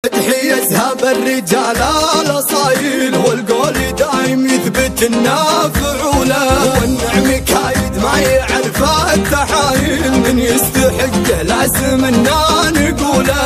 مدحي يذهب الرجال الاصايل والقول دايم يثبت النافعوله، والنعم كايد ما يعرف التحايل من يستحقه لازم انا نقوله.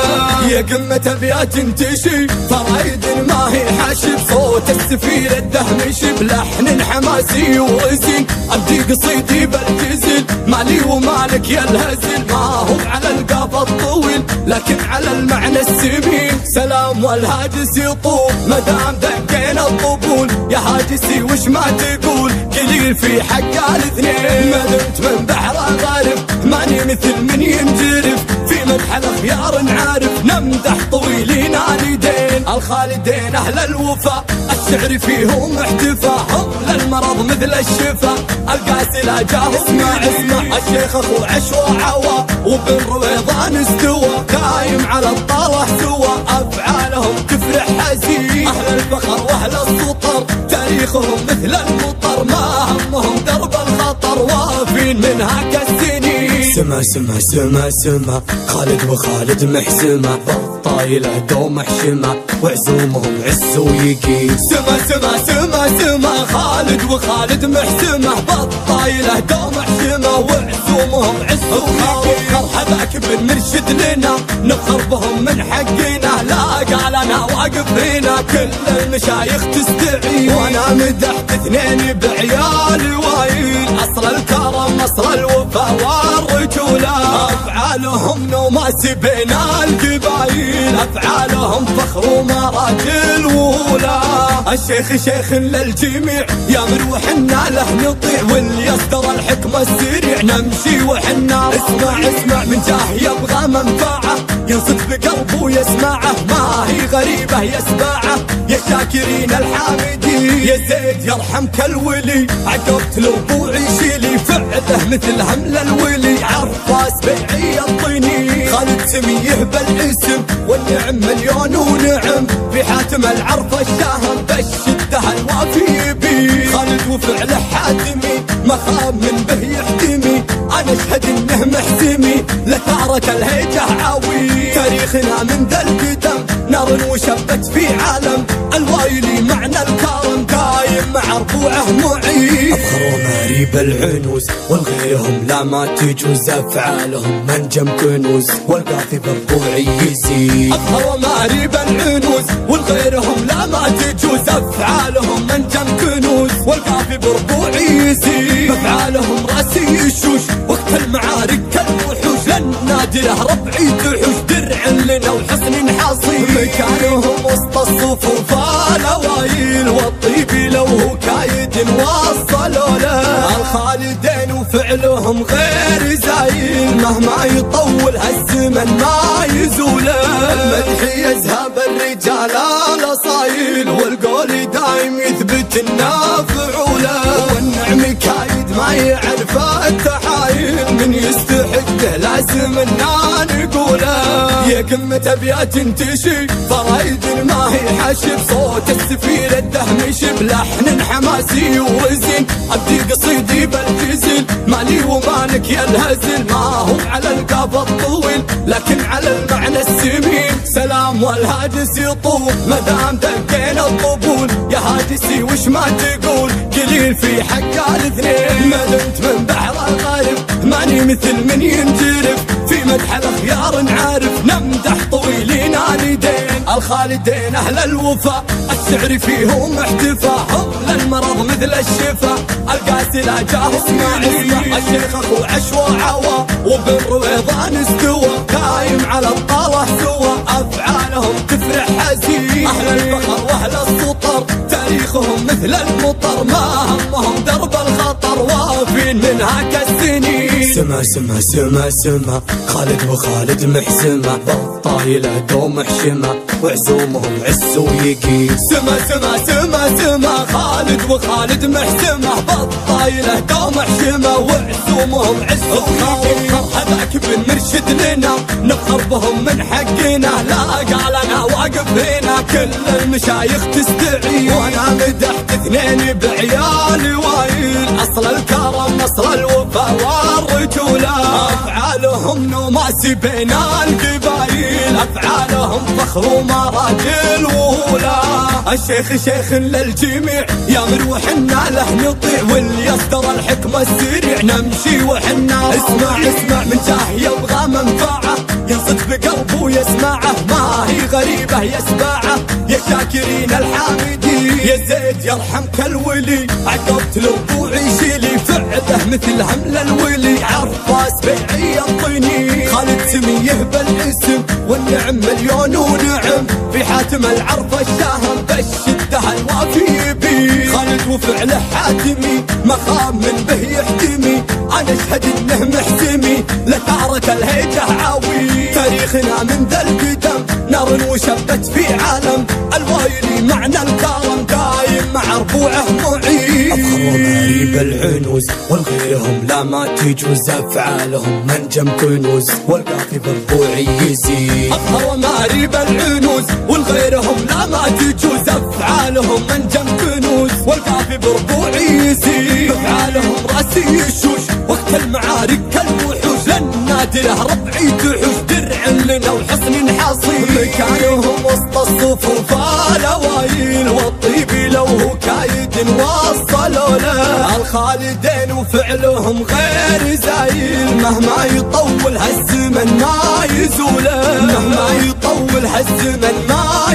يا قمة ابيات تنتشي فرايد ما هي حاشب صوت السفير الدهمش بلحن حماسي ورزين ابدي قصيدي بالجزل مالي ومالك يا الهزل ما هو على القاف الطويل لكن على المعنى السمين. سلام والهاجس يطوف مدام دقينا الطبول يا هاجسي وش ما تقول قليل في حق الاثنين. ما دمت من بحر غارب ماني مثل من ينجرف في مدح الاخيار نعارف نمدح طويلين اليدين الخالدين اهل الوفا الشعر فيهم احتفاء هم للمرض مثل الشفا القاسي لا جاه اسمع الشيخ اخو عشوى عوا وبن رويضان استوى قايم على الطلح سوى افعالهم تفرح حزين اهل الفخر واهل السطر تاريخهم مثل المطر ما همهم درب الخطر وافين منها كالسنين. سما سما سما سما خالد وخالد محسمة بالطايلة دوم حشمة وعزومهم عز ويقين. سما سما سما سما خالد وخالد محسمة بالطايلة دوم حشمة وعزومهم عز ويقين. مرحباك بالمرشد لنا نفخر بهم من حقنا لا قال انا واقف هنا كل المشايخ تستعين وانا مدحت اثنين بعيالي وايل اصل الكرم اصل الوفا والرجوله افعالهم نوماس بين القبايل افعالهم فخر ومراجل وولا. الشيخ شيخ للجميع يا مروحنا له نطيع واللي يصدر الحكمه السريع نمشي وحنا اسمع من جاه يبغى منفعه ينصت بقلبه يسمعه ما هي غريبه يسمعه يا شاكرين الحامدين يا زيد يرحمك الولي عقبت له وعيشي لي فعله مثل همل الولي عرفاس بيعي الطيني خالد سميه بالاسم والنعم مليون ونعم في حاتم العرف الشاهم بالشده الوافي بي خالد وفعله حاتمي مخاب من به يحتمي انا اشهد انه محسمي لثارة الهيجة عاوي تاريخنا من ذا القدم نار وشبت في عالم الوايلي معنى الكرم قايم مع ربوعه معين افخر وماريب العنوز والغيرهم لا ما تجوز افعالهم منجم كنوز والقافي بربوعي يزيد افخر وماريب العنوز والغيرهم لا ما تجوز افعالهم منجم كنوز والقافي بربوعي يزيد افعالهم راسي يشوش وقت المعارك كالوحوش لن نادره ربعي تحوش درع لنا وحصن حصين مكانهم وسط الصفوف الاوايل والطيب لو هو كايد وصلوا له الخالدين وفعلهم غير زايل مهما يطول هالزمن ما يزوله. المدح يذهب الرجال الاصايل والقول دايم يثبت النافعوله والنعم كايد ما يعرف التحايل من يستحقه لازم انا نقوله. يا قمة ابيات تنتشي فرايد ما هي حاشب صوت السفير الدهمش بلحن حماسي ورزين ابدي قصيدي بالجزل مالي ومالك يا الهزل ما هو على القاف الطويل لكن على المعنى السمين. سلام والهاجس يطوف مدام دقينا الطبول يا هاجسي وش ما تقول قليل في حق الاثنين. ما دمت من بحر غارب ماني مثل من ينجرف في مدح الاخيار نعارف نمدح طويلين اليدين الخالدين اهل الوفا الشعر فيهم احتفاء هم للمرض مثل الشفا القاسي لا جاه اسمع الشيخ اخو عشوى عوا وبن رويضان استوى قايم على الطلح سوى افعالهم تفرح حزين اهل الفخر واهل السطر تاريخهم مثل المطر ما همهم درب الخطر وافين منها كالسنين. سما سما سما سما خالد وخالد محسمة بالطايلة دوم حشمة وعزومهم عز ويقين. سما سما سما سما خالد وخالد محسمة بالطايلة دوم حشمة وعزومهم عز ويقين. مرحباك بالمرشد لنا نفخر بهم من حقنا لا قال انا واقف هنا كل المشايخ تستعين وانا مدحت اثنين بعيالي وايل اصل الكرم اصل الوفا والرجوله افعالهم نوماس التوازي بين القبايل، أفعالهم فخر ومراجل وهولا. الشيخ شيخ للجميع يا مروحنا له نطيع، واللي يصدر الحكمة السريع نمشي وحنا. اسمع اسمع من جاه يبغى منفعه، ينصت بقلبه يسمعه، ما هي غريبة يسمعه. يا شاكرين الحامدين يا زيد يرحمك الولي، عقبت لربوعي شيلي فعله مثل همل الولي. عرفاس بيعي الطيني خالد سميه بالاسم، والنعم مليون ونعم في حاتم العرف الشاهم، بالشدة الوافي بي خالد وفعله حاتمي، مخام من به يحتمي. انا اشهد انه محتمي لثارة الهيجة عاوي. تاريخنا من ذا القدم نار وشبت في عالم، الوايلي معنى الكرم دايم مع ربوعه معين. أفخر وماريب العنوز والغيرهم لا ما تجوز، أفعالهم منجم كنوز والقافي بربوعي يزيد. أفخر وماريب العنوز والغيرهم لا ما تجوز، أفعالهم منجم كنوز والقافي بربوعي يزيد. أفعالهم راسي يشوش وقت المعارك كالوحوش، للنادي له ربعي تحوش، درع لنا وحصن حصين. مكانهم وسط الصفوف الاوائل، والطيب لو هو كايد وصلوا له. الخالدين وفعلهم غير زايل، مهما يطول هالزمن ما يزوله، مهما يطول هالزمن ما